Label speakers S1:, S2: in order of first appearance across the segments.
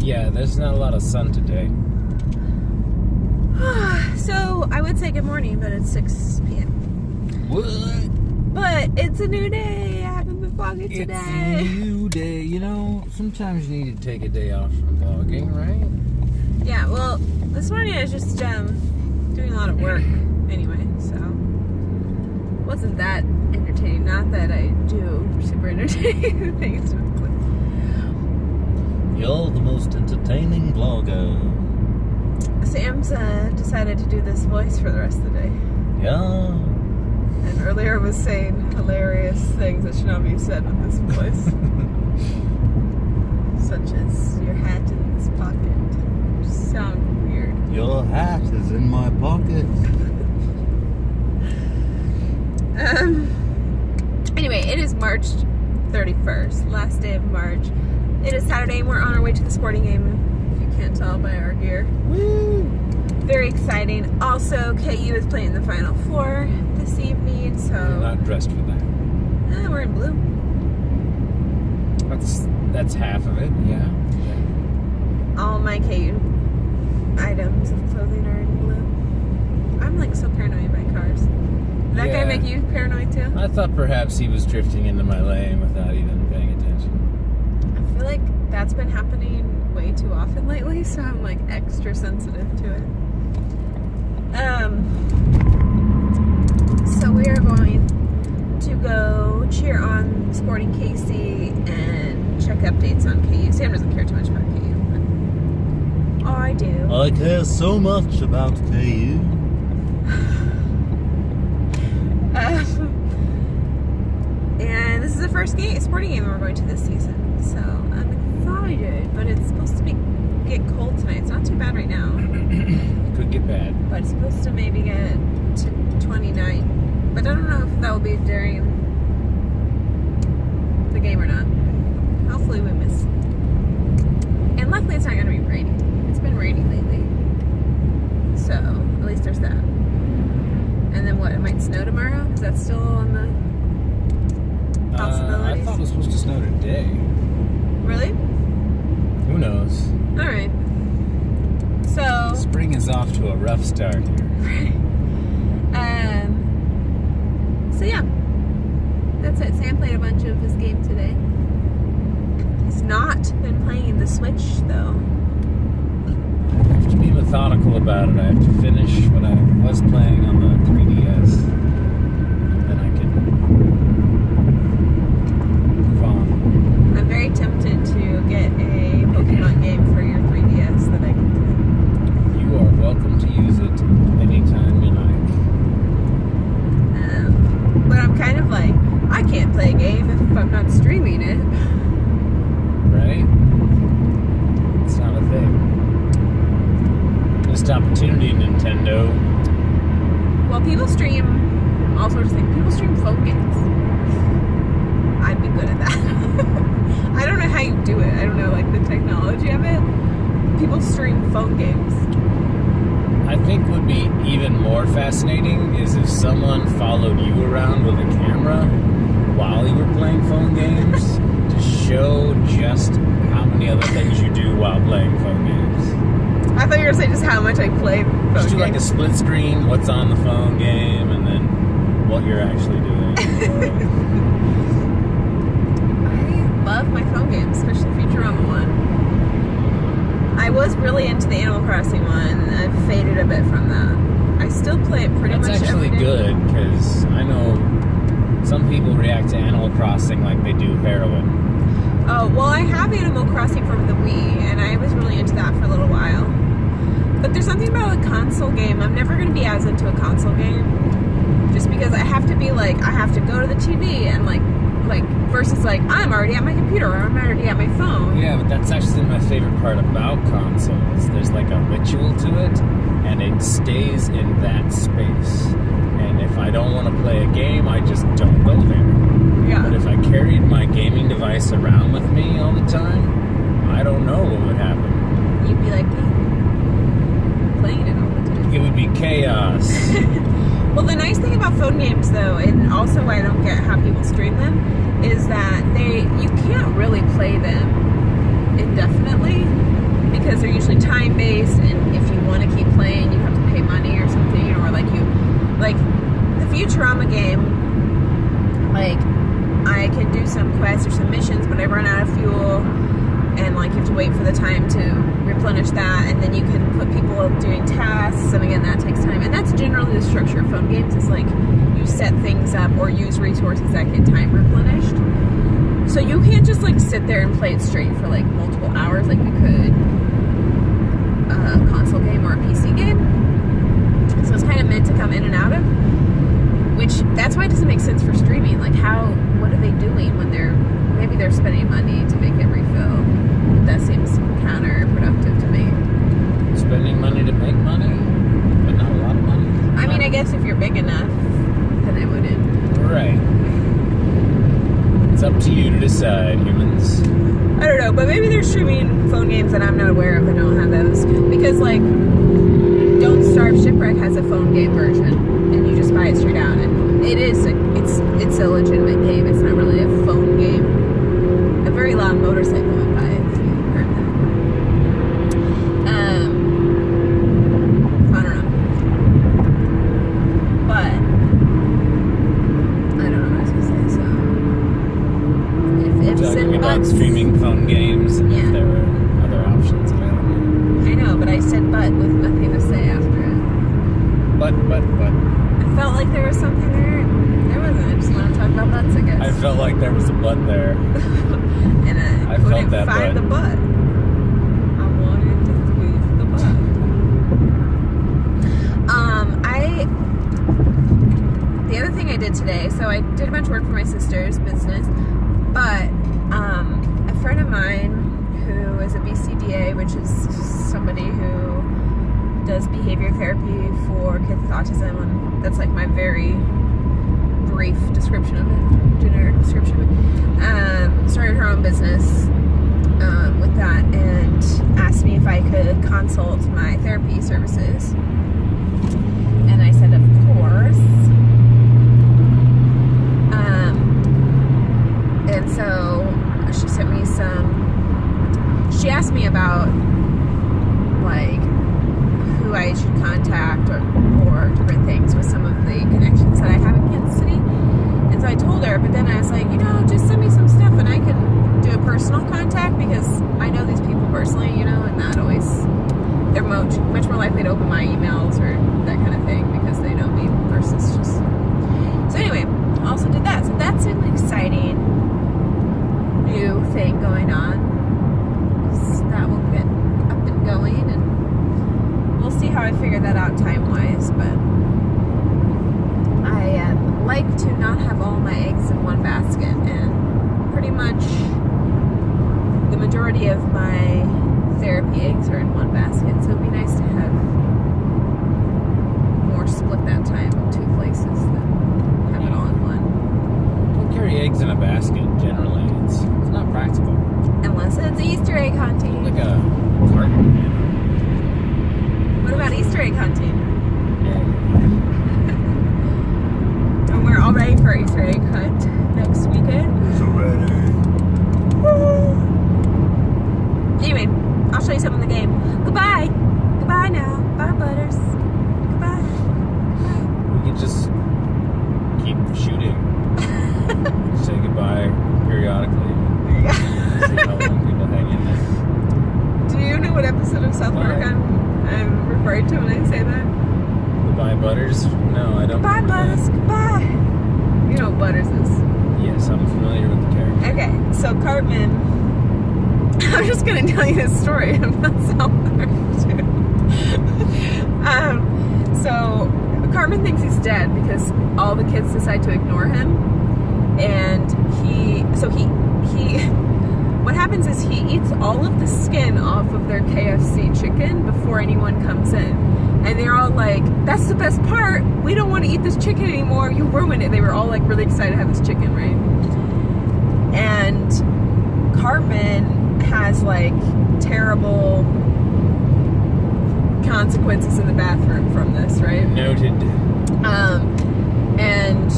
S1: Yeah, there's not a lot of sun today.
S2: So, I would say good morning, but it's 6 p.m.
S1: What?
S2: But it's a new day. I haven't been vlogging today.
S1: It's a new day. You know, sometimes you need to take a day off from vlogging, right?
S2: Yeah, well, this morning I was just doing a lot of work anyway, so wasn't that entertaining. Not that I do super entertaining things.
S1: You're the most entertaining vlogger.
S2: Sam's decided to do this voice for the rest of the day.
S1: Yeah.
S2: And earlier was saying hilarious things that should not be said with this voice. Such as, your hat in this pocket. Just sound weird.
S1: Your hat is in my pocket.
S2: Anyway, it is March 31st, last day of March. It is Saturday and we're on our way to the sporting game, if you can't tell by our gear.
S1: Woo!
S2: Very exciting. Also, KU is playing the Final Four this evening, so...
S1: You're not dressed for that.
S2: We're in blue.
S1: That's half of it, yeah.
S2: All my KU items of clothing are in blue. I'm like so paranoid by cars. Did that guy make you paranoid too?
S1: I thought perhaps he was drifting into my lane without even paying attention.
S2: I feel like that's been happening way too often lately, so I'm like extra sensitive to it. So we are going to go cheer on Sporting KC and check updates on KU. Sam doesn't care too much about KU, but I do.
S1: I care so much about KU.
S2: And this is the first sporting game we're going to this season, so I'm excited. But it's supposed to get cold tonight. It's not too bad right now.
S1: Could get bad.
S2: But it's supposed to maybe get to 29. But I don't know if that will be during the game or not. Hopefully we miss. And luckily it's not going to be rainy. It's been rainy lately. So, at least there's that. And then what, it might snow tomorrow? Is that still on the possibilities?
S1: I thought it was supposed to snow today.
S2: Really?
S1: Who knows?
S2: Alright. So...
S1: Spring is off to a rough start here.
S2: So yeah. That's it. Sam played a bunch of his game today. He's not been playing the Switch, though.
S1: I have to be methodical about it. I have to finish what I was playing on the 3DS. Then I can move on.
S2: I'm very tempted to get a Pokemon game for your 3DS that I can play.
S1: You are welcome to use it anytime you like.
S2: But I'm kind of like, I can't play a game if I'm not streaming it.
S1: Right? It's not a thing. Missed opportunity, Nintendo.
S2: Well, people stream all sorts of things. People stream phone games. I'd be good at that. I don't know how you do it. I don't know, like, the technology of it. People stream phone games.
S1: I think would be even more fascinating is if someone followed you around with a camera while you were playing phone games to show just how many other things you do while playing phone games.
S2: I thought you were going to say just how much I play phone games.
S1: Just do like a split screen, what's on the phone game, and then what you're actually doing.
S2: I love my phone games, especially Futurama 1. I was really into the Animal Crossing one. I've faded a bit from that. I still play it pretty much every day.
S1: That's actually good, because I know some people react to Animal Crossing like they do heroin.
S2: Oh, well, I have Animal Crossing from the Wii, and I was really into that for a little while. But there's something about a console game. I'm never going to be as into a console game. Just because I have to be like, I have to go to the TV and like versus like, I'm already at my computer or I'm already at my phone.
S1: Yeah, but that's actually my favorite part about consoles. There's like a ritual to it, and it stays in that space. And if I don't want to play a game, I just don't go there.
S2: Yeah.
S1: But if I carried my gaming device around with me all the time, I don't know what would happen.
S2: You'd be like me, playing it all the time.
S1: It would be chaos.
S2: Well, the nice thing about phone games, though, and also why I don't get how people stream them, is that you can't really play them indefinitely. because they're usually time-based, and if you want to keep playing, you have to pay money or something, or like the Futurama game, like, I can do some quests or some missions, but I run out of fuel, and like you have to wait for the time to replenish that, and then you can put people doing tasks, and again, that takes time. And that's generally the structure of phone games, is like you set things up or use resources that get time replenished. So you can't just like sit there and play it straight for like multiple hours like you could a console game or a PC game. So it's kind of meant to come in and out of, which that's why it doesn't make sense for streaming. Like, what are they doing when maybe they're spending money to make it refill? That seems counterproductive to me.
S1: Spending money to make money, but not a lot of money.
S2: I mean, I guess if you're big enough, then they wouldn't.
S1: Right. It's up to you to decide, humans.
S2: I don't know, but maybe they're streaming phone games that I'm not aware of that don't have those. Because, like, Don't Starve Shipwreck has a phone game version, and you just buy it straight out. And it's a legitimate game. It's not really a phone game. A very loud motorcycle went by, if you heard that. I don't know. But I don't know what I was gonna say. So if
S1: talking about streaming phone games, and if there were other options available.
S2: I know, but I said "but" with nothing to say after it.
S1: But.
S2: I felt like there was something there. There wasn't. I just want to talk about butts, I guess.
S1: I felt like there was a but there.
S2: And I couldn't find the butt. I wanted to squeeze the butt. The other thing I did today, so I did a bunch of work for my sister's business, but a friend of mine who is a BCDA, which is somebody who does behavior therapy for kids with autism, and that's like my very brief description of it, generic description of it, started her own business with that, and asked me if I could consult my therapy services, and I said of course. And so she sent me she asked me about like who I should contact or different things with some of the connections that I have in Kansas City. And so I told her, but then I was like, just send me some stuff and I can do a personal contact, because I know these people personally, and not always, they're much more likely to open my emails or that kind of thing because they know me versus just. So anyway, I also did that. So that's an exciting new thing going on. That will get up and going, and we'll see how I figure that out time-wise, but I like to not have all my eggs in one basket, and pretty much the majority of my therapy eggs are in one basket, so it'd be nice to have more split that time in two places than have it all in one.
S1: Don't carry eggs in a basket, generally. It's not practical.
S2: Unless it's Easter egg hunting.
S1: Like a carton,
S2: What about Easter egg hunting?
S1: Yeah.
S2: And we're all ready for Easter egg hunt next weekend.
S1: So ready.
S2: Anyway, I'll show you some of the game. Goodbye. Goodbye now. Bye, Butters. Goodbye. Bye.
S1: We can just keep shooting. Say goodbye periodically. See how long people hang in there.
S2: Do you know what episode of South Park I'm referring to when I say that?
S1: Goodbye, Butters? No, I don't.
S2: Goodbye, Butters. Goodbye. You know what Butters is.
S1: Yes, I'm familiar with the character.
S2: Okay, so Cartman. I'm just going to tell you this story about South Park, too. So Cartman thinks he's dead because all the kids decide to ignore him. And what happens is he eats all of the skin off of their KFC chicken before anyone comes in. And they're all like, that's the best part. We don't want to eat this chicken anymore. You ruined it. They were all like really excited to have this chicken, right? And Cartman has like terrible consequences in the bathroom from this, right?
S1: Noted.
S2: And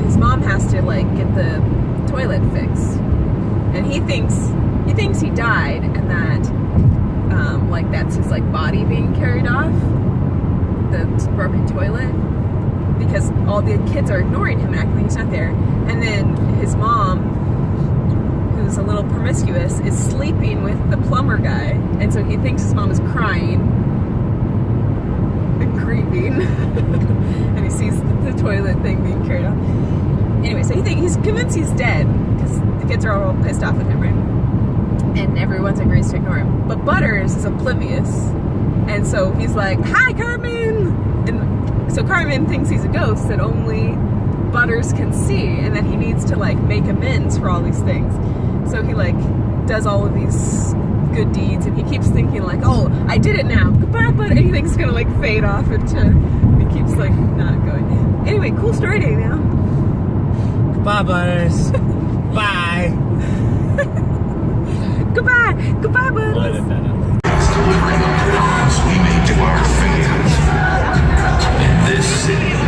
S2: his mom has to like get the toilet fixed, and he thinks he thinks he died, and that like that's his like body being carried off the broken toilet, because all the kids are ignoring him and acting like he's not there. And then his mom, who's a little promiscuous, is sleeping with the plumber guy, and so he thinks his mom is crying and grieving, and he sees the toilet thing being carried off. Anyway, so he's convinced he's dead because the kids are all pissed off at him, right? And everyone agrees to ignore him. But Butters is oblivious, and so he's like, "Hi, Cartman!" And so Cartman thinks he's a ghost that only Butters can see, and that he needs to like make amends for all these things. So he like does all of these good deeds, and he keeps thinking like, "Oh, I did it now. Goodbye, Butters." And he thinks it's gonna like fade off into. He keeps like not going. Anyway, cool story day now.
S1: Bye, Butters. Bye.
S2: Goodbye, Butters.
S1: Let it better.
S3: We made to our fans in this city.